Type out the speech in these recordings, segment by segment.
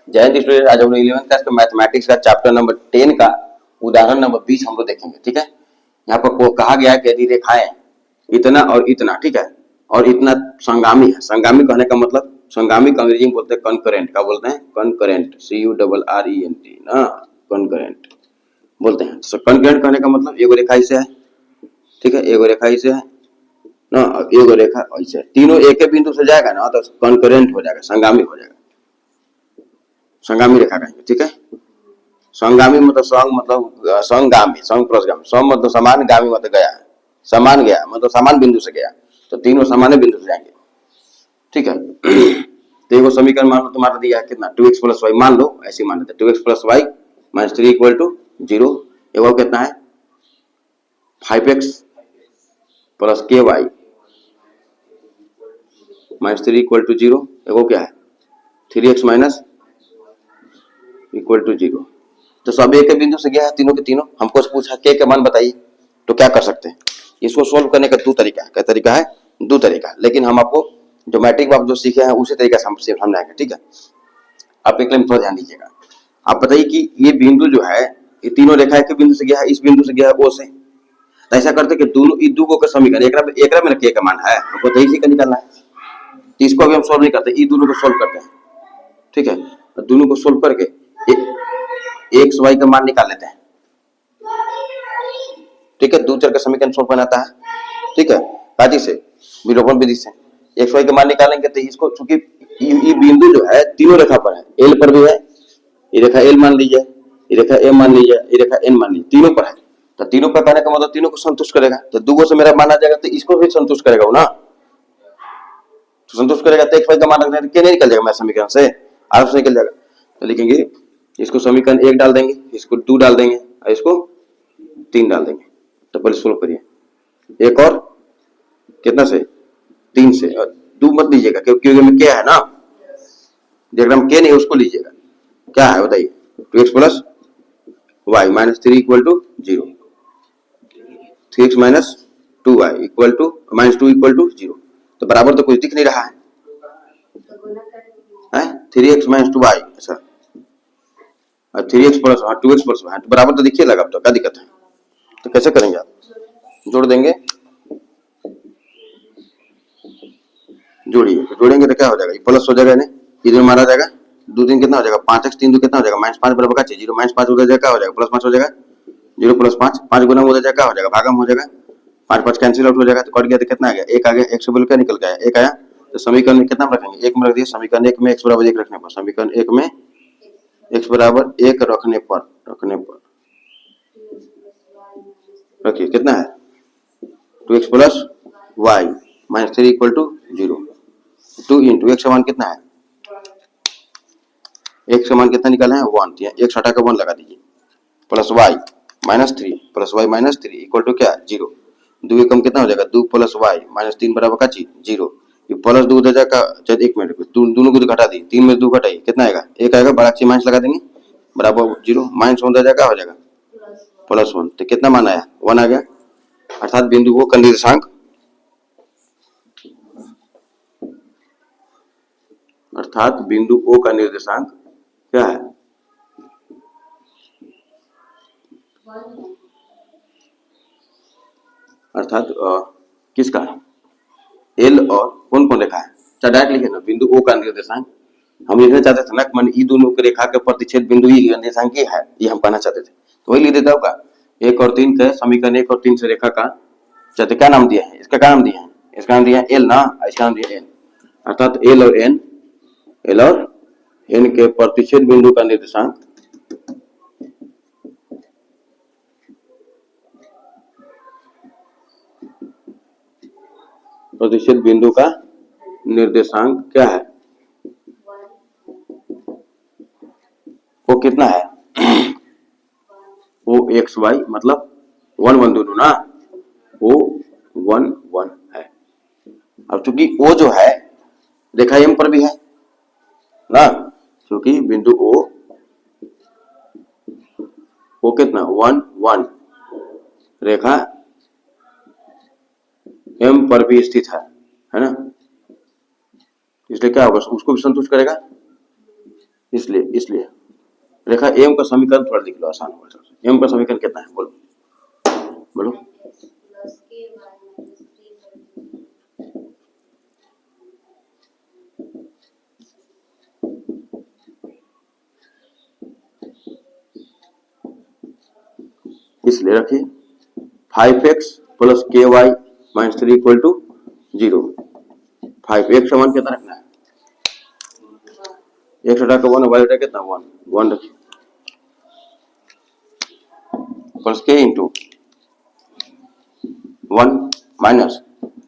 Jayant student, आज हम लोग 11th क्लास का मैथमेटिक्स का चैप्टर नंबर 10 का उदाहरण नंबर 20 हम लोग देखेंगे। ठीक है, यहाँ पर कहा गया है कि यदि रेखाएं इतना और इतना, ठीक है, और इतना संगामी है। संगामी कहने का मतलब, संगामी का अंग्रेजी में बोलते हैं कॉन्करेंट। क्या बोलते हैं? कॉन्करेंट, CURRENT ना, कॉन्करेंट बोलते हैं। तो कॉन्करेंट कहने का मतलब एगो रेखा ऐसे है, ठीक है, एगो रेखा ऐसे है ना, एगो रेखा ऐसे है, तीनों एक ही बिंदु से जाएगा ना तो कॉन्करेंट हो जाएगा, संगामी हो जाएगा, संगामी रेखा कहेंगे। ठीक है, संगामी मतलब संग मतलब संगामी, संग प्लस गामी, सम मतलब समान, गामी मतलब गया, समान गया मतलब समान बिंदु से गया, तो तीनों समान बिंदु से जाएंगे। ठीक है, तो एगो समीकरण मान लो तुम्हारा दिया है कितना, 2x प्लस वाई, मान लो ऐसे मान लेते, 2x plus y minus 3 equal to 0। एगो कितना है 5x प्लस के वाई माइनस 3 इक्वल टू 0। एगो क्या है 3x माइनस इक्वल टू 0। तो सब एक बिंदु से गया है, तीनों के तीनों। हमको पूछा के मान बताइए, तो क्या कर सकते हैं? इसको सोल्व करने का दो तरीका है। क्या तरीका है? दो तरीका, लेकिन हम आपको जो मैट्रिक में आप जो सीखे हैं उसी तरीका से हम समझाएंगे। ठीक है, आप एक थोड़ा ध्यान दीजिएगा। आप बताइए कि ये बिंदु जो है, ये तीनों रेखा के बिंदु से गया है, इस बिंदु से गया है ओ से। तो ऐसा करते कि दोनों ई दो का समीकरण, एकरा में के का मान है, हमको तो इसी का निकालना है। तो इसको अभी हम सोल्व नहीं करते, ई दोनों को सोल्व करते हैं। ठीक है, तो दोनों को सोल्व करके एक्स वाई का मान निकाल लेते हैं। ठीक है, दो चर का समीकरण सोल्व बनाता है। ठीक है, काजी से, विलोपन विधि से एक्स वाई का मान निकालेंगे। तो इसको चूंकि ये बिंदु जो है तीनों रेखा पर है, एल पर भी है, ये रेखा एल मान लीजिए, ये रेखा एम मान लीजिए, ये रेखा एन मान लीजिए, तीनों पर है। तो तीनों पर कहने का मतलब तीनों को संतुष्ट करेगा। तो दो से मेरा मान आ जाएगा, तो इसको भी संतुष्ट करेगा वो ना, तो संतुष्ट करेगा। तो एक्स वाई का मान रखने से क्या नहीं निकल जाएगा मेरा समीकरण से, आराम से निकल जाएगा। तो लिखेंगे इसको समीकरण 1 डाल देंगे, इसको 2 डाल देंगे और इसको 3 डाल देंगे। तो पहले सोल्व करिए, एक और कितना से 3 से, और 2 मत लीजिएगा क्योंकि में क्या है ना, डायग्राम के नहीं उसको लीजिएगा। क्या है बताइए, 2x plus y minus 3 equal to 0, 3x minus 2y equal to minus 2 equal to 0। तो बराबर तो कुछ दिख नहीं रहा है, 3x माइनस 2y, अच्छा 3x plus 2x plus Y, तो बराबर तो दिखिए लगा। अब तो क्या दिक्कत है? तो कैसे करेंगे आप? जोड़ देंगे, जोड़िए, जोड़ेंगे तो क्या हो जाएगा, ये प्लस हो जाएगा, इधर मारा जाएगा, 2 दिन कितना हो जाएगा 5x, 3 2 कितना हो जाएगा माइनस 5 बराबर का 0, माइनस 5 उधर जाएगा क्या हो जाएगा प्लस 5 हो जाएगा, 0 प्लस 5, 5 गुना उधर जाएगा क्या हो जाएगा भागम हो जाएगा, 5 5 कैंसिल आउट हो जाएगा, तो कट गया तो कितना आ गया 1 आ गया, 1 से बोल क्या निकल गया 1 आया। तो समीकरण में कितना रखेंगे 1 में रख दिए, समीकरण 1 में x बराबर 1 रखने पर, समीकरण 1 में x बराबर 1 रखने पर रखिए कितना है 2x plus y minus 3 equal to 0, 2 into x का मान कितना है, x का मान कितना निकाला है 1, x हटा कर 1 लगा दीजिए, plus y minus 3 plus y minus 3 equal to क्या 0, 2 कम कितना हो जाएगा 2 प्लस वाई माइनस 3 बराबर का 0, ये प्लस 2 उधर जाएगा, चल 1 मिनट दोनों को तो घटा दी, 3 में 2 घटाइए कितना आएगा 1 आएगा, बड़ा अच्छी माइनस लगा देंगे बराबर 0, माइनस उधर जाएगा हो जाएगा प्लस 1, तो कितना मान आया 1 आ गया। अर्थात बिंदु O का निर्देशांक, अर्थात बिंदु O का निर्देशांक क्या है, अर्थात किसका है, एल और कौन कौन रेखा है, अच्छा डायरेक्ट लिखे ना, बिंदु O का निर्देशांक। हम लिखना चाहते थे ना मान ई दोनों की रेखा के प्रतिच्छेद बिंदु ई निर्देशांक है, ये हम कहना चाहते थे, तो वही लिख देता होगा 1 और 3 के समीकरण 1 और 3 से रेखा का, चाहते क्या नाम दिया है, इसका क्या नाम दिया है, इसका नाम दिया है एल ना, इसका नाम दिया है एन। अर्थात एल और एन के प्रतिच्छेद बिंदु का निर्देशांक प्रतिच्छेद बिंदु का निर्देशांक क्या है, वो कितना है वो एक्स वाई मतलब 1 1 दोनों ना, वो 1 1 है। अब चूंकि O जो है रेखा M पर भी है ना, क्योंकि बिंदु O कितना 1 1 रेखा M पर भी स्थित है ना, इसलिए क्या होगा उसको भी संतुष्ट करेगा। इसलिए इसलिए रेखा एम का समीकरण थोड़ा लिख लो, आसान होगा सबसे। एम का समीकरण कितना है बोलो बोलो। इसलिए रखिए 5x प्लस के Y minus 3 equal to 0। 5x समान कितना रखना है, x हटा के 1, y हटा कितना 1 रखिए, plus k into 1 minus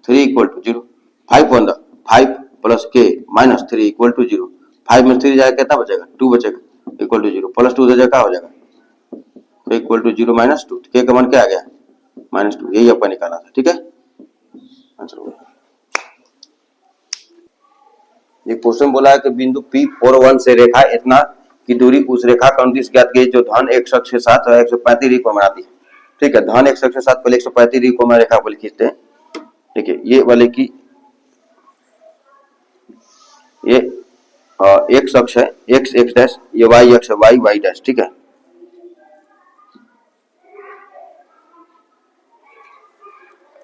3 equal to 0। 5 plus k minus 3 equal to 0। 5 में 3 जाएगा कितना बचेगा 2 बचेगा इक्वल टू 0, प्लस 2 क्या हो जाएगा इक्वल टू 0 माइनस 2। के का मान क्या आ गया -2, यही आपका निकाला था। ठीक है, आंसर हो गया। ये क्वेश्चन बोला है कि बिंदु P41 से रेखा इतना की दूरी उस रेखा का अनुदिश ज्ञात की जो धन x अक्ष के साथ 135 डिग्री को बनाती है। ठीक है, धन x अक्ष के साथ पहले 135 डिग्री को रेखा को खींचते हैं। ठीक है, ये वाले की ये x अक्ष है x x डैश, ये y अक्ष है y y डैश। ठीक है,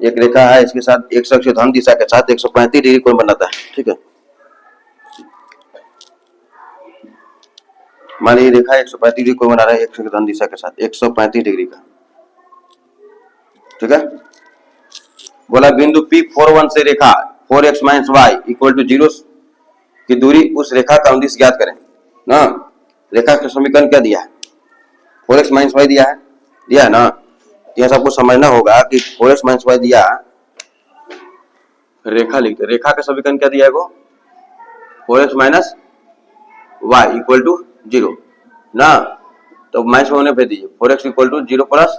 एक रेखा है, इसके साथ x अक्ष धन दिशा के साथ 135 डिग्री कोण बनाता है। ठीक है, मान लीजिए रेखा 135 डिग्री कोण बना रहा है x अक्ष धन दिशा के साथ 135 डिग्री का। ठीक है, बोला बिंदु P41 से रेखा 4x minus y equal to 0 की दूरी उस रेखा का अनुदिश ज्ञात करें ना। रेखा का समीकरण क्या दिया है 4x माइनस वाई दिया है ना। यह सबको समझना होगा कि 4x माइनस वाई दिया, रेखा लिखते, रेखा का समीकरण क्या दिया है वो 4x minus y equal to 0 ना, तो माइनस होने पे दीजिए 4x equal to 0 plus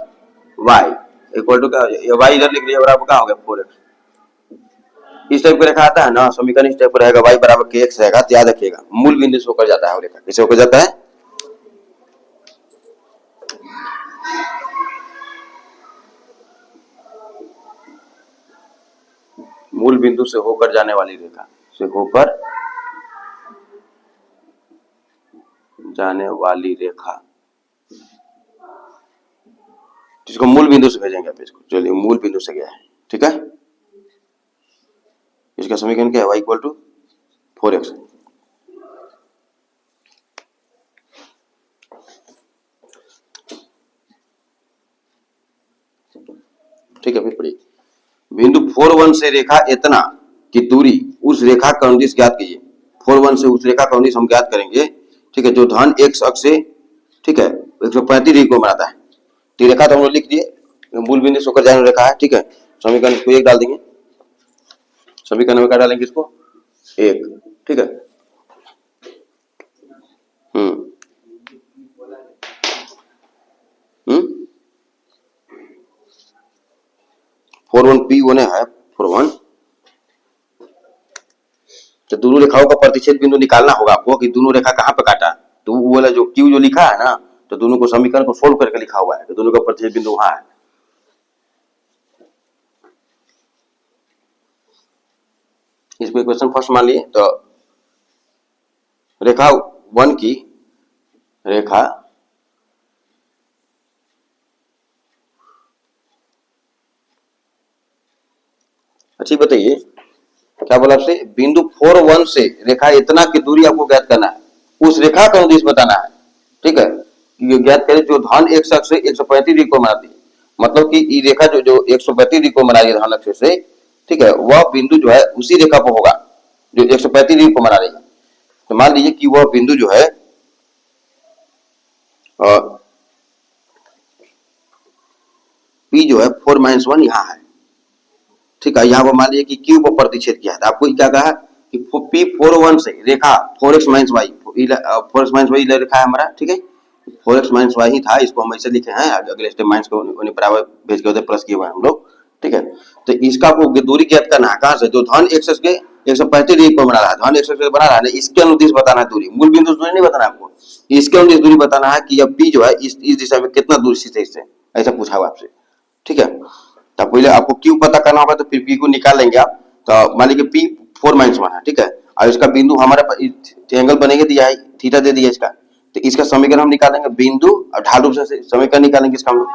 y equal to क्या, वाई इधर लिख लीजिए बराबर क्या हो गया 4x। इस टाइप का रेखा आता है ना, समीकरण इस टाइप का रहेगा, y बराबर kx रहेगा। तो याद रखिएगा मूल बिंदु से होकर जाता है रेखा, किसे होकर जाता है मूल बिंदु से होकर जाने वाली रेखा, से होकर जाने वाली रेखा जिसको मूल बिंदु से भेजेंगे आप इसको। चलिए मूल बिंदु से गया है। ठीक है, इसका समीकरण क्या है y इक्वल टू 4x। ठीक है, फिर पढ़िए बिंदु 41 से रेखा इतना की दूरी उस रेखा का अनुदिश ज्ञात कीजिए। 41 से उस रेखा का अनुदिश हम ज्ञात करेंगे। ठीक है, जो धन x अक्ष से ठीक है 135 डिग्री को बनाता है। तो रेखा तो हम लोग लिख दिए, मूल बिंदु से होकर जाने रेखा है। ठीक है, समीकरण को 1 डाल देंगे, समीकरण में क्या डालेंगे इसको 1। ठीक है, 41 P1 है 41। तो दोनों रेखाओं का प्रतिच्छेद बिंदु निकालना होगा आपको कि दोनों रेखा कहाँ पे काटा। तो वो वाला जो Q जो लिखा है ना, तो दोनों को समीकरण को सोल्व करके लिखा हुआ है कि दोनों का प्रतिच्छेद बिंदु वहां है। इसमें क्वेश्चन फर्स्ट मान लिए तो रेखा 1 की रेखा अच्छी बताइए क्या बोला आपसे, बिंदु 41 से रेखा इतना की दूरी आपको ज्ञात करना है, उस रेखा का अनुदिश बताना है। ठीक है, ये ज्ञात करें जो धन x अक्ष से 135 डिग्री को बनाती है, मतलब कि ये रेखा जो 135 डिग्री को बना रही है धन अक्ष से। ठीक है, वह बिंदु जो है उसी रेखा पर होगा जो 135 डिग्री को बना रही है। तो मान लीजिए कि वह बिंदु जो है P जो है 4 - 1 यहाँ है। ठीक है, यहाँ पर मान लीजिए कि Q को प्रतिच्छेद किया है, तो आपको क्या कहा कि P41 से रेखा 4x minus Y 4x minus Y रेखा है हमारा। ठीक है, 4x माइनस वाई ही था, इसको हम ऐसे लिखे हैं, अगले स्टेप माइनस को बराबर भेज के उधर प्लस किए हुए हम लोग। ठीक है, तो इसका आपको दूरी ज्ञात करना है कहाँ से, जो धन x के 135 डिग्री को बना रहा है, धन x बना रहा है ना, इसके अनुदिश बताना है दूरी, मूल बिंदु दूरी नहीं बताना आपको, इसके अनुदिश दूरी बताना है कि अब P जो है इस दिशा में कितना दूर स्थित है इससे, ऐसा पूछा हुआ आपसे। ठीक है, तो पहले आपको Q पता करना होगा, तो फिर P को निकाल लेंगे आप। तो मान लीजिए P 4 - 1 है। ठीक है, और इसका बिंदु हमारे एंगल बनेगा दिया है, थीटा दे दिया इसका, तो इसका समीकरण हम निकालेंगे बिंदु और ढाल रूप से समीकरण निकालेंगे इसका हम लोग।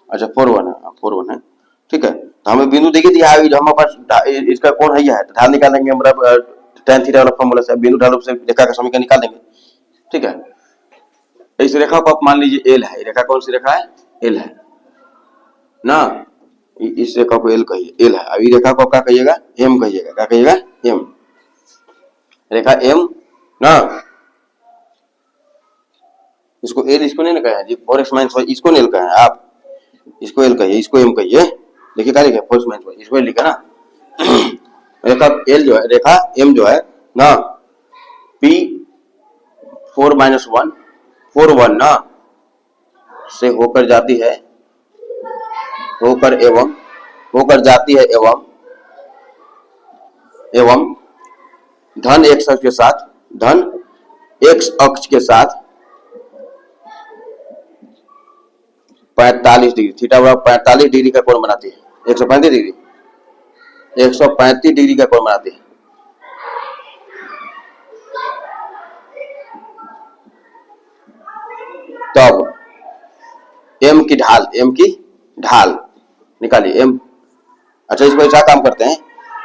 अच्छा 4 1 है, 4 1 है, ठीक है। तो हमें बिंदु देखिए दिया है, हमारे पास इसका कोण है तो ढाल निकालेंगे हमारा tan थीटा वाला फॉर्मूला से बिंदु ढाल रूप से रेखा का समीकरण निकाल देंगे, ठीक है। इस रेखा को आप मान लीजिए एल है, रेखा कौन सी रेखा है, एल है ना, इस रेखा को एल कहिए, एल है। अभी रेखा को क्या कहिएगा, एम कहिएगा, क्या कहिएगा, एम, रेखा एम ना, इसको एल, इसको नहीं ना कहा जी, 4x - y, इसको नहीं एल कहा है, आप इसको एल कहिए, इसको एम कहिए, देखिए क्या लिखा है 4x - y, इसको एल लिखा ना। रेखा एल जो है, रेखा एम जो है ना, P 4 - 1 4 1 ना से होकर जाती है, होकर एवं, होकर जाती है एवं, एवं धन x अक्ष के साथ, धन x अक्ष के साथ 45 डिग्री, थीटा बराबर 45 डिग्री का कोण बनाती है, 135 डिग्री, 135 डिग्री का कोण बनाती है। तब एम की ढाल, एम की ढाल निकालिए, एम, अच्छा इसको ऐसा काम करते हैं,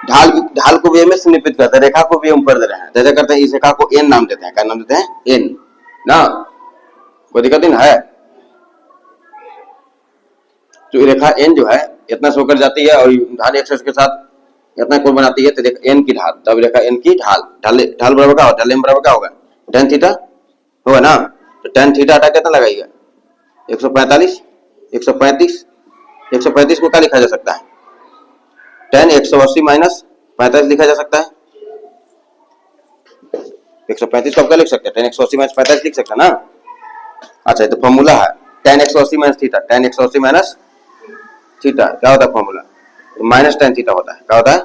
ढाल, ढाल को भी एम से निरूपित करते हैं, रेखा को भी एम कर दे रहे हैं, जैसे करते हैं इस रेखा को एन नाम देते हैं, क्या नाम देते हैं, एन ना, कोई दिक्कत नहीं है। तो रेखा एन जो है इतना से होकर जाती है और ढाल एक्स के साथ इतना कोण बनाती है, तो रेखा एन की ढाल, तब रेखा एन की ढाल, ढाल ढाल बराबर क्या होगा, ढाल एम बराबर क्या होगा, tan थीटा होगा ना, तो tan थीटा हटा कितना लगाइएगा, 145, 135, 135 को क्या लिखा जा सकता है, tan 180 माइनस 45 लिखा जा सकता है, 135 को आप क्या लिख सकते हैं, tan 180 माइनस 45 लिख सकते हैं ना। अच्छा ये तो फॉर्मूला है, tan 180 minus theta, tan 180 minus theta क्या होता है फॉर्मूला, तो माइनस tan थीटा होता है, क्या होता है,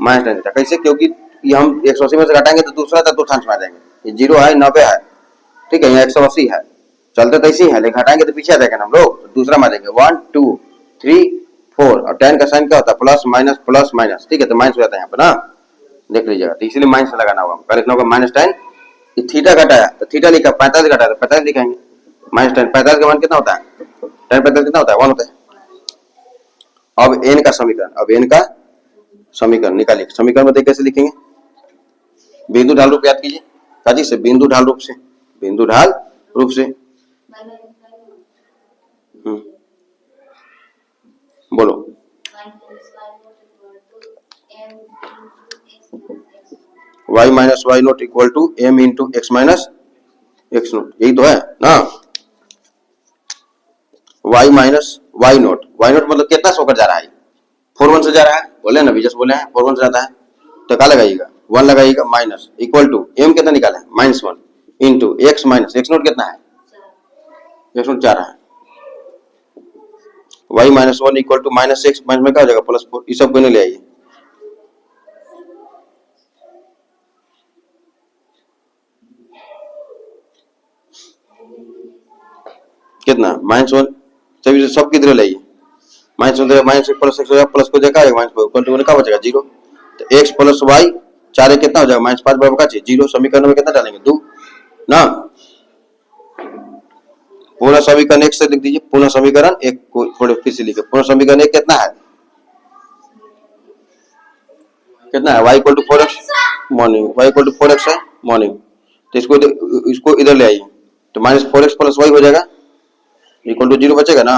माइनस tan थीटा। कैसे, क्योंकि ये हम 180 में से घटाएंगे तो दूसरा चतुर्थांश में आ जाएंगे, ये 0 है, 90 है, ठीक है, यहाँ 180 है, चलते तो ऐसे ही है, लेकिन घटाएंगे तो पीछे आ जाएगा हम लोग, दूसरा में आ जाएंगे 1 2 3 4, और tan का साइन क्या होता है, प्लस माइनस, ठीक है, तो माइनस हो जाता है यहाँ पर ना, देख लीजिएगा, तो इसीलिए माइनस लगाना होगा, क्या लिखना होगा, माइनस tan, थीटा घटाया तो थीटा लिखा, 45 घटाया तो 45 लिखाएंगे, माइनस tan, 45 का मान कितना होता है, tan 45 कितना होता है, 1 होता है। अब एन का समीकरण, अब एन का समीकरण निकालिए, समीकरण बताइए कैसे लिखेंगे, बिंदु ढाल रूप याद कीजिए, काजी से बिंदु ढाल रूप से, बिंदु ढाल रूप से, बोलो, y minus y naught equal to m into x minus x naught, यही तो है ना, y माइनस वाई नोट, मतलब कितना से होकर जा रहा है, 4 1 से जा रहा है, बोले ना, जस्ट बोले हैं 4 1 से जाता है, तो क्या लगाइएगा, 1 लगाइएगा, माइनस इक्वल टू एम कितना निकाला है, -1 into x minus x naught कितना है, एक्स नोट 4 है, y minus 1 equal to minus x minus में क्या हो जाएगा, +4, ये सब को ले आइए, कितना -1, चलिए सब किधर ले आइए, -1 माइनस प्लस एक्स हो जाएगा, प्लस को देखा है, माइनस इक्वल टू क्या बचेगा 0, तो एक्स प्लस वाई 4 कितना हो जाएगा, -5 बराबर क्या चाहिए 0, समीकरण में कितना डालेंगे 2 ना, पूर्ण समीकरण 1 से लिख दीजिए, पूर्ण समीकरण 1 को थोड़े फिर से लिखिए, पूर्ण समीकरण 1 कितना है, कितना है, y equal to 4x morning, y equal to 4x है मॉर्निंग, तो इसको इधर ले आइए, तो -4x प्लस y हो जाएगा इक्वल टू 0 बचेगा ना,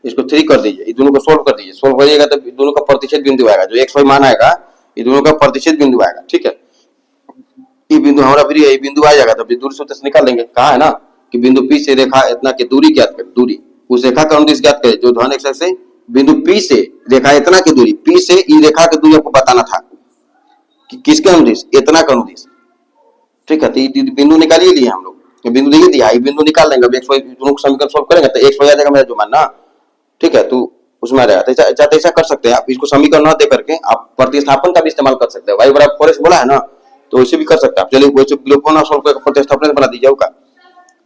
इसको 3 कर दीजिए, दोनों को सोल्व कर दीजिए, सोल्व करिएगा तो दोनों का प्रतिशत बिंदु आएगा, जो x y मान आएगा ये दोनों का प्रतिशत बिंदु आएगा, ठीक है, ये बिंदु हमारा प्रिय है, ये बिंदु आ जाएगा तो दूरी सूत्र से निकाल लेंगे, कहा है ना कि बिंदु P से रेखा इतना की दूरी ज्ञात करें, दूरी उस रेखा का अनुदिश ज्ञात करें जो धन एक्स से बिंदु P से रेखा इतना की दूरी, P से ई रेखा की दूरी आपको बताना था कि किसके अनुदिश, इतना का अनुदिश, ठीक है, तो बिंदु निकालिए लिए हम लोग, ये बिंदु देखिए दिया, ये बिंदु निकाल लेंगे, अब एक्स वाई दोनों को समीकरण सॉल्व करेंगे तो एक्स वाई आ जाएगा मेरा जो मानना, ठीक है, तो उसमें आ जाएगा, तो ऐसा कर सकते हैं आप, इसको समीकरण ना दे करके आप प्रतिस्थापन का भी इस्तेमाल कर सकते हैं, y बराबर 4x बोला है ना, तो वैसे भी कर सकते हैं आप, चलिए वैसे विलोपन सॉल्व करके प्रतिस्थापन बना दीजिए, का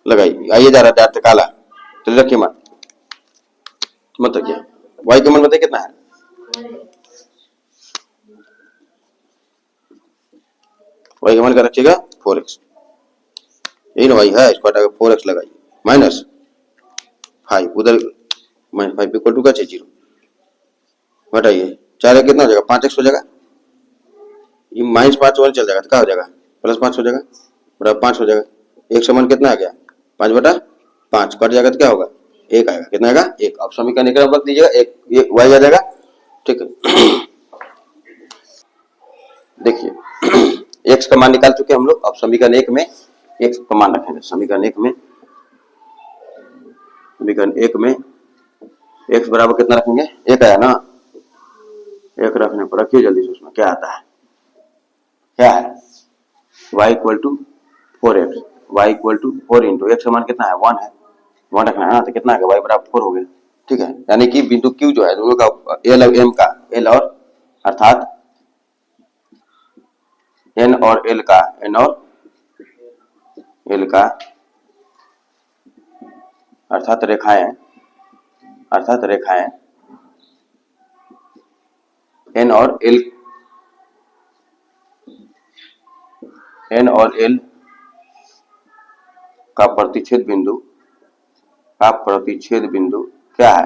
लगाइए, आइए जा रहा है काला, चलिए रखिए मान, मत रखिए, y का मान बताइए कितना है, y का मान क्या रखिएगा 4x, यही ना y है, इसको हटा के 4x लगाइए माइनस 5, उधर माइनस 5 इक्वल टू क्या चाहिए 0, घटाइए 4 कितना हो जाएगा 5x हो जाएगा, ये माइनस 5 वन चल जाएगा तो क्या हो जाएगा प्लस 5 हो जाएगा, बराबर 5 हो जाएगा। एक समान कितना आ गया 5/5, कट जाएगा तो क्या होगा 1 आएगा, कितना आएगा 1। अब समीकरण एक रख दीजिएगा, एक y आ जाएगा, ठीक है। देखिए x का मान निकाल चुके हम लोग, अब समीकरण 1 में x का मान रखेंगे, समीकरण 1 में x बराबर कितना रखेंगे 1 आया ना, 1 रखने पर रखिए जल्दी से, उसमें क्या आता है, क्या है y equal to 4x, y equal to 4 into x का मान कितना है 1 है, 1 रखना है ना, तो कितना आ गया y बराबर 4 हो गया, ठीक है। यानी कि बिंदु Q जो है दोनों का L और M का L और अर्थात N और L का N और L का अर्थात रेखाएं N और L का प्रतिच्छेद बिंदु क्या है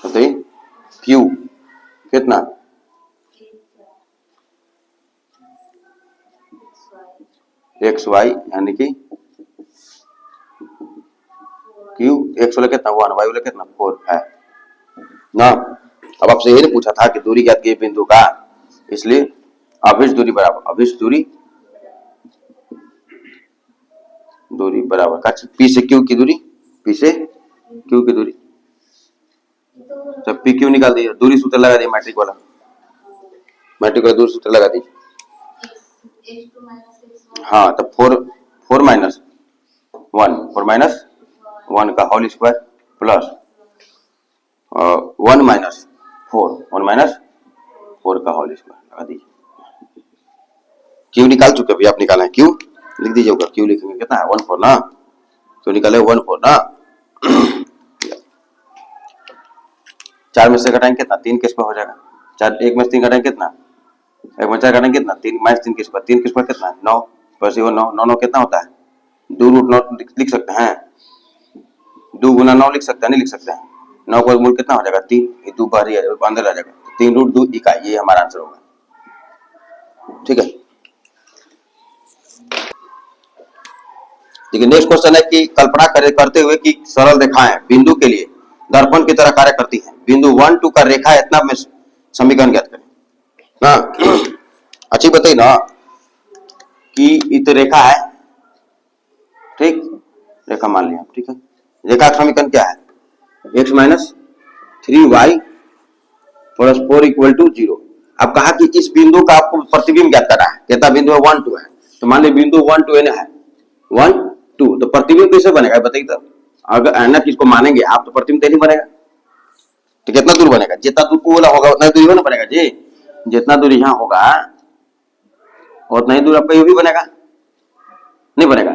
बताइए, Q कितना XY, यानी कि Q x वाला कितना 1, y वाला कितना 4 है ना। अब आपसे यही पूछा था कि दूरी ज्ञात की बिंदु का, इसलिए अभिष्ट दूरी बराबर का P से Q की दूरी, जब पी क्यू निकाल दीजिए, दूरी सूत्र लगा दिए मैट्रिक वाला दूरी सूत्र लगा दीजिए, हाँ तो 4 माइनस 1 का होल स्क्वायर प्लस 1 माइनस 4 का होल स्क्वायर लगा दीजिए। क्यू निकाल चुके भैया, आप निकाला है क्यू, लिख दीजिएगा क्यू लिखेंगे कितना है 1 4 ना, क्यू निकाले 1 4 ना। 4 में से घटाएंगे कितना 3 के स्क्वायर हो जाएगा, 4 1 में से 3 घटाएंगे कितना, 1 में 4 घटाएंगे कितना 3 माइनस 3 के स्क्वायर कितना 9 प्लस 9 कितना होता है 2 रूट 9 लिख सकते हैं, 2 गुना 9 लिख सकते हैं, नहीं लिख सकते हैं, 9 का मूल कितना हो जाएगा 3, ये 2 बाहर अंदर आ जाएगा, 3 रूट 2 इकाई, ये हमारा आंसर होगा, ठीक है। देखिए नेक्स्ट क्वेश्चन है कि कल्पना करते हुए कि सरल रेखाएं बिंदु के लिए दर्पण की तरह कार्य करती हैं, बिंदु 1 2 का रेखा इतना में समीकरण ज्ञात करें ना। अच्छी बताइए ना कि इत रेखा है, ठीक, रेखा मान लिया, ठीक है। रेखा का समीकरण क्या है x minus 3y plus 4 equal to 0। अब कहा कि इस बिंदु का आपको प्रतिबिंब ज्ञात करना है, कहता बिंदु 1 2 है, तो मान लीजिए बिंदु 1 2 है 1 2, तो प्रतिबिंब कैसे बनेगा बताइए, तो अगर ऐनक किसको मानेंगे आप तो प्रतिबिंब नहीं बनेगा, तो कितना दूर बनेगा, जितना दूर को बोला होगा उतना दूरी ना बनेगा जी, जितना दूरी यहाँ होगा उतना ही दूर आपका ये भी बनेगा, नहीं बनेगा।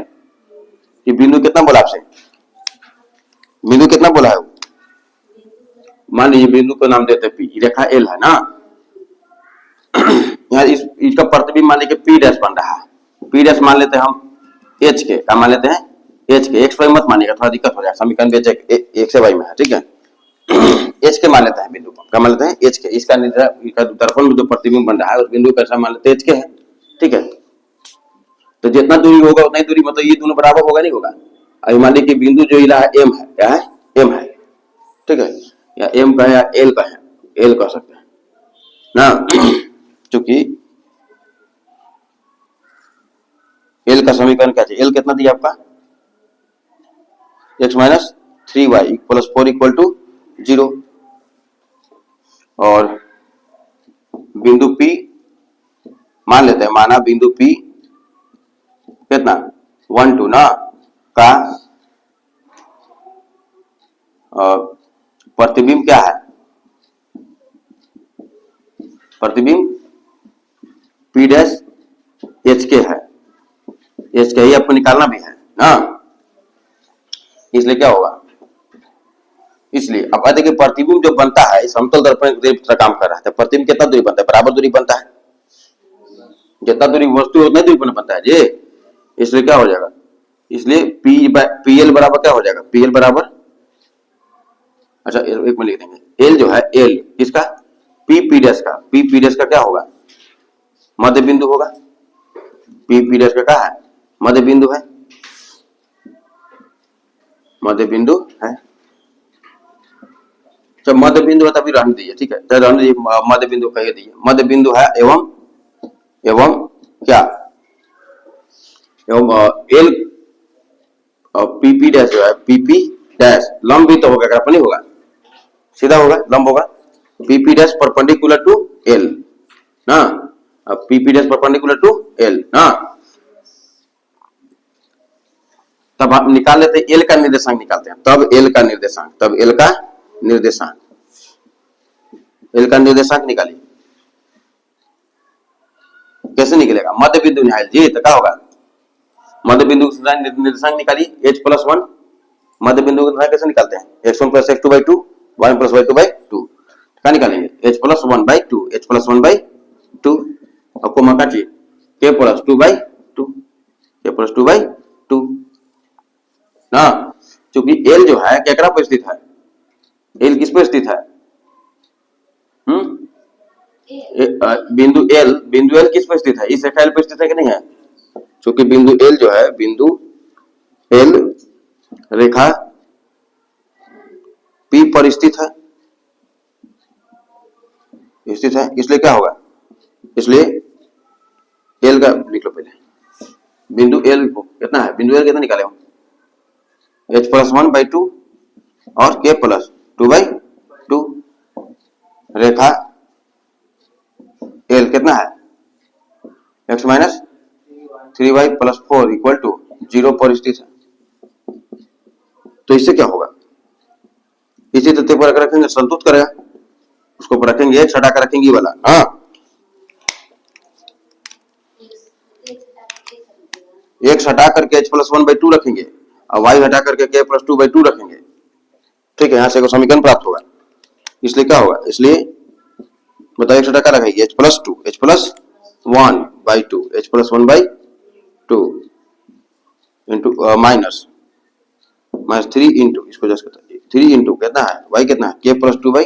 ये बिंदु कितना बोला आपसे, बिंदु कितना बोला है, मान लीजिए बिंदु को नाम देते पी, रेखा एल है ना, यहाँ इसका प्रतिबिंब मान लीजिए पी डैश बन रहा है, पी डैश मान लेते हैं हम एच के, क्या मान लेते हैं एच के, एक्स वाई मत मानिएगा थोड़ा दिक्कत हो जाएगा, समीकरण बेच एक्स वाई में है, ठीक है। एच के मान लेते हैं बिंदु को, क्या मान लेते हैं एच के, इसका दर्पण में जो प्रतिबिंब बन रहा है उस बिंदु का मान लेते हैं एच के है, ठीक है। तो जितना दूरी होगा उतना ही दूरी, मतलब ये दोनों बराबर होगा नहीं होगा। अभी मान लीजिए बिंदु जो इला है एम है, क्या है एम है, ठीक है, या एम का है या एल का है, एल कह सकते हैं ना, चूंकि एल का समीकरण क्या चाहिए, एल कितना दिया आपका x minus 3y plus 4 equal to 0, और बिंदु P मान लेते हैं, माना बिंदु P कितना 1 2 ना का प्रतिबिंब क्या है, प्रतिबिंब P डैश एच के है, एच के ही आपको निकालना भी है ना, इसलिए क्या होगा, इसलिए अब देखिए प्रतिबिंब जो बनता है समतल दर्पण का काम कर रहा है, तो प्रतिबिंब कितना दूरी बनता है, बराबर दूरी बनता है, जितना दूरी वस्तु है उतना दूरी पर बनता है ये, इसलिए क्या हो जाएगा, इसलिए पी एल बराबर क्या हो जाएगा, पी एल बराबर, अच्छा एक में लिख देंगे, एल जो है एल किसका, पी डैश का, पी डैश का क्या होगा, मध्य बिंदु होगा, पी डैश का क्या है, मध्य बिंदु है, मध्य बिंदु है। जब मध्य बिंदु है तभी रहने दीजिए, ठीक है, तो रहने दीजिए, मध्य बिंदु कह दीजिए, मध्य बिंदु है एवं क्या, एवं एल पीपी डैश जो है, पीपी डैश लंब भी तो होगा, ग्राफ नहीं होगा, सीधा होगा, लंब होगा, PP dash perpendicular to L ना, अब PP dash perpendicular to L ना, तब आप निकाल लेते हैं एल का निर्देशांक निकालते हैं, तब एल का निर्देशांक, तब एल का निर्देशांक, एल का निर्देशांक निकालिए, कैसे निकलेगा, मध्य बिंदु निकाल जी, तो क्या होगा, मध्य बिंदु निर्देशांक निकालिए h+1, मध्य बिंदु का कैसे निकालते हैं, x1 + x2/2 y1 + y2/2, क्या निकालेंगे, h+1/2, h+1/2 आपको मौका चाहिए, k+2/2, k+2/2 ना, क्योंकि l जो है केकरा पर स्थित है, l किस पर स्थित है, बिंदु l किस पर स्थित है, इस रेखा l पर स्थित है कि नहीं है, क्योंकि बिंदु l जो है, बिंदु l रेखा P पर स्थित है, इसलिए क्या होगा, इसलिए l का लिख लो पहले, बिंदु l कितना है, बिंदु l कितना निकाले हो, h+1/2 और k+2/2, रेखा l कितना है, x - 3y + 4 = 0 पर स्थित है, तो इससे क्या होगा, इसी तथ्य पर अगर रखेंगे संतुष्ट करेगा, उसको पर रखेंगे x हटा कर रखेंगे ये वाला, हाँ x हटा करके h+1/2 रखेंगे और y हटा करके k+2/2 रखेंगे, ठीक है, यहां से समीकरण प्राप्त होगा, इसलिए क्या होगा, इसलिए बताइए x हटा कर रखेंगे h+2 h+1/2 h+1/2 into -3 into, इसको जस्ट करता है 3 इंटू कितना है, y कितना है, k+2/2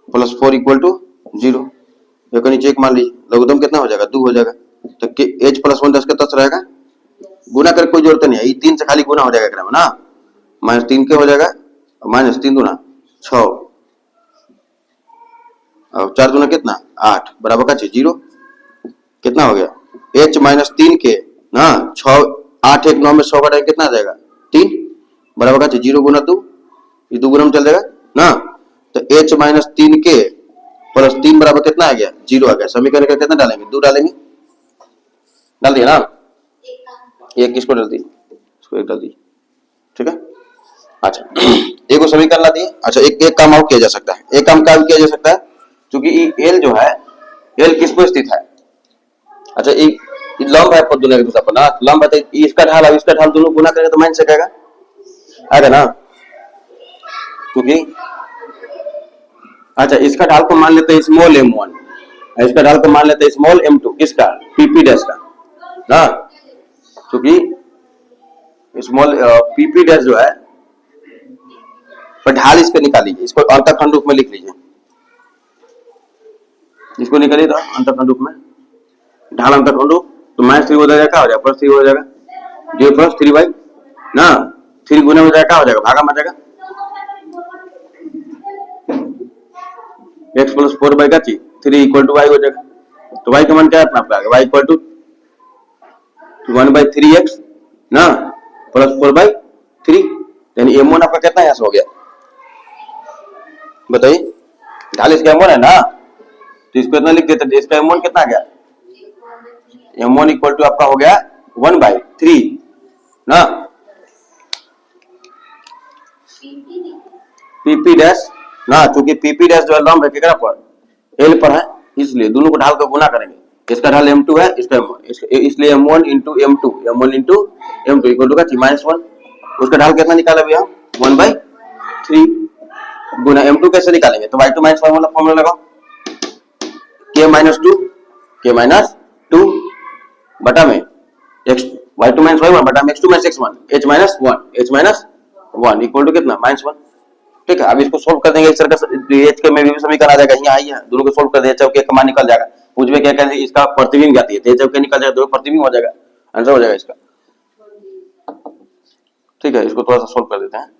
+4 = 0, एक नीचे एक मान लीजिए, लघुत्तम कितना हो जाएगा, 2 हो जाएगा, तो h+1 10 का 10 रहेगा, गुना करके कोई जरूरत नहीं है, ये 3 से खाली गुना हो जाएगा ना, -3 के हो जाएगा, -3 दूना 6 और 4 दूना कितना 8 बराबर का 0, कितना हो गया, h - 3 के ना 6 8 1 9 में 100 का कितना आ जाएगा 3 बराबर का 0 गुना 2, ये 2 गुना में चल जाएगा ना, तो h - 3 के + 3 बराबर कितना आ गया 0 आ गया, समीकरण का कितना डालेंगे 2 डालेंगे, डाल दिया ना, एक किसको डाल दिए, इसको एक डाल दिए, ठीक है, अच्छा एक समीकरण ला दिए, अच्छा एक काम और किया जा सकता है, एक काम क्या किया जा सकता है, क्योंकि l जो है, l किस पर स्थित है, अच्छा एक लंब है पर दोनों एक दूसरे पर ना, लंब है तो इसका ढाल और इसका ढाल दोनों गुना करेंगे तो माइनस आएगा, आएगा ना, क्योंकि अच्छा इसका ढाल को मान लेते हैं स्मॉल m1, इसका ढाल को मान लेते हैं स्मॉल m2, किसका पीपी डैश का ना, क्योंकि स्मॉल पीपी डैश जो है, पर ढाल इसको निकालिए, इसको अंतःखंड रूप में लिख लीजिए, इसको निकालिए तो अंतःखंड रूप में, ढाल अंतःखंड रूप, तो -3 हो जाएगा, क्या हो जाएगा +3 हो जाएगा, 0 + 3y ना, 3 गुना हो जाएगा, क्या हो जाएगा भागा में जाएगा, x + 4y का 3 = y हो जाएगा, तो y का मान क्या है अपना आपका, y = 1/3x ना +4/3, यानी m1 आपका कितना यहाँ से हो गया, बताइए, ढाल इसका m1 है ना, तो इसको इतना लिख देते, इसका m1 कितना आ गया, m1 = आपका हो गया 1/3 ना, पीपी डैश ना, चूंकि पीपी डैश जो है लंब है कितना पर, l पर है, इसलिए दोनों को ढाल को गुना करेंगे, इसका ढाल m2 है, इसका इसलिए m1 * m2 = का -1, उसका ढाल कितना निकाला भैया 1/3 गुना m2 कैसे निकालेंगे, तो y2 - 1 वाला फॉर्मूला लगाओ, -2 के -2 बटा में x y2 - y1 बटा में x2 - x1 h - 1 equal to कितना -1। ठीक है, अब इसको सोल्व कर देंगे इस तरह का एच के में भी समीकरण आ जाएगा, यहाँ आई है, दोनों को सोल्व कर दिया, एच के मान निकल जाएगा। पूछ में क्या कहते हैं इसका प्रतिबिंब जाती है, एच के निकल जाएगा, दोनों प्रतिबिंब हो जाएगा, आंसर हो जाएगा इसका। ठीक है, इसको थोड़ा सा सोल्व कर देते हैं।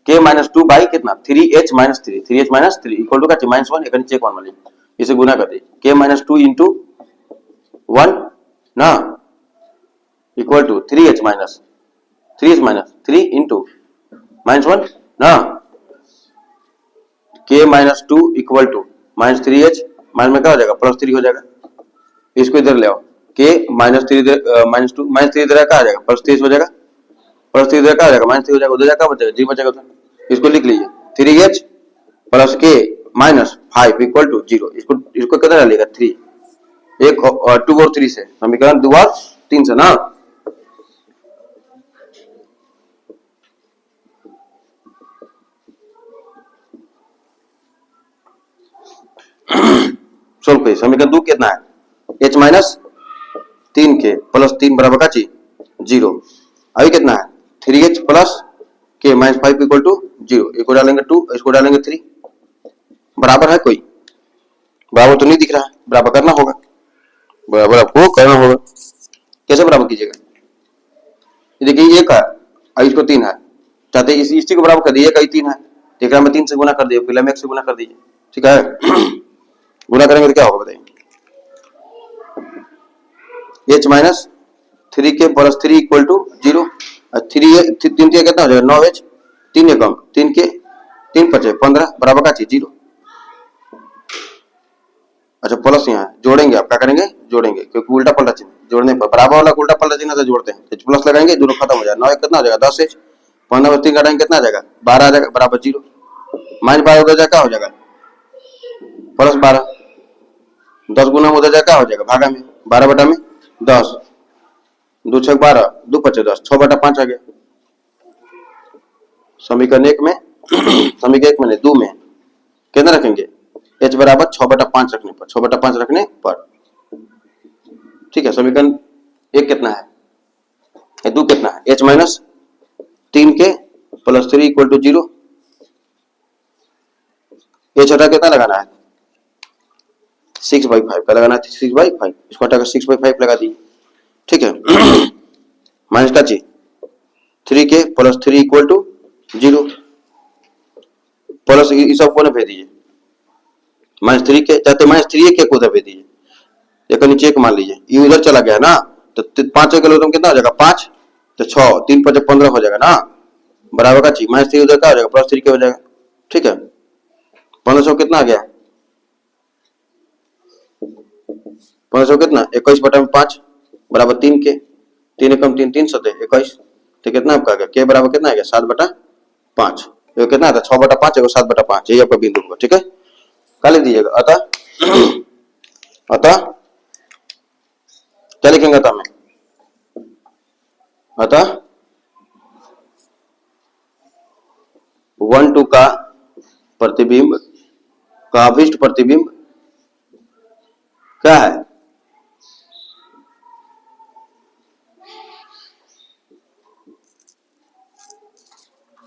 k -2 बाई कितना 3h - 3 3h - 3 इक्वल टू क्या -1 एक नीचे 1 वाली इसे गुना कर दीजिए, k -2 इंटू 1 ना इक्वल टू 3h - 3 इंटू -1 ना k -2 equal to -3h minus में क्या हो जाएगा +3 हो जाएगा, इसको इधर ले आओ, k -3 -2 -3 इधर क्या आ जाएगा +3 हो जाएगा, +3 इधर क्या आ जाएगा -3 हो जाएगा, उधर क्या बचेगा जी बचेगा, उधर इसको लिख लीजिए 3h plus k -5 equal to 0, इसको कितना डालिएगा 3 एक और 2 और 3 से समीकरण 2 और 3 से ना। सोल्व करिए, समीकरण 2 कितना है h माइनस 3 के प्लस 3 बराबर का चीज 0, अभी कितना है 3h प्लस के -5 इक्वल टू 0, इसको डालेंगे 2 इसको डालेंगे 3, बराबर है कोई बराबर तो नहीं दिख रहा है, बराबर करना होगा, बराबर आपको करना होगा, कैसे बराबर कीजिएगा, देखिए एक है और इसको 3 है, चाहते इसी को बराबर कर दिए, एक 3 है, एक में 3 से गुना कर दिए, पहले में 1 से गुना कर दीजिए, ठीक है गुना करेंगे तो क्या होगा बताइए, h माइनस 3 के प्लस 3 इक्वल टू 0, 3 3 कितना हो जाएगा 9h, 3 एक अंक 3 के 3 5 15 बराबर का चीज 0, अच्छा प्लस यहाँ जोड़ेंगे, आप क्या करेंगे जोड़ेंगे, क्योंकि उल्टा पलटा चिन्ह जोड़ने पर बराबर वाला उल्टा पलटा चिन्ह से जोड़ते हैं, प्लस लगाएंगे दोनों खत्म हो जाएगा, 9 कितना हो जाएगा 10h, 15 में 3 काटेंगे कितना आ जाएगा 12 आ जाएगा बराबर 0, -12 उधर जाए क्या हो जाएगा +12, 10 गुना उधर जाए क्या हो जाएगा भागा में 12 बटा में 10, 2 6 12 2 5 10 6 बटा 5 आ गया, समीकरण 1 में समीकरण 1 में 2 में कितना रखेंगे h बराबर 6 बटा 5 रखने पर 6 बटा 5 रखने पर, ठीक है, समीकरण 1 कितना है 2 कितना है h माइनस 3 के प्लस 3 इक्वल टू 0, h हटा कितना लगाना है 6/5 का लगाना है 6/5, इसको हटाकर 6/5 लगा दीजिए, ठीक है माइनस का चीज 3 के प्लस 3 इक्वल टू 0, प्लस इस सब को ना भेज दीजिए, -3 के चाहते -3 के उधर भेज दीजिए, एक नीचे एक मान लीजिए, ये उधर चला गया ना तो 5 किलो तो कितना हो जाएगा 5 तो 6 3 5 15 हो जाएगा ना, बराबर का चीज -3 उधर क्या हो जाएगा +3 के हो जाएगा, ठीक है 1500 कितना आ गया 1500 कितना 21 बटा में 5 बराबर 3 के 3 कम 3 3 सते 21, तो कितना आपका आ गया के बराबर कितना आ गया 7 बटा 5, ये कितना आता 6 बटा 5 7 बटा 5, यही आपका बिंदु होगा, ठीक है क्या लिख दीजिएगा, अतः क्या लिखेंगे अतः में, अतः 1 2 का प्रतिबिंब का अभिष्ट प्रतिबिंब क्या है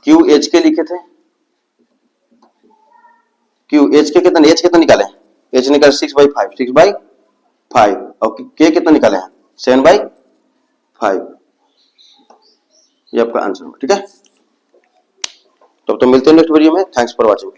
क्यू एच के लिखे थे, क्यू एच के कितना निकाले एच निकाले 6/5 और के कितना निकाले हैं 7/5, ये आपका आंसर हो, ठीक है, तब तो मिलते हैं नेक्स्ट वीडियो में, थैंक्स फॉर वॉचिंग।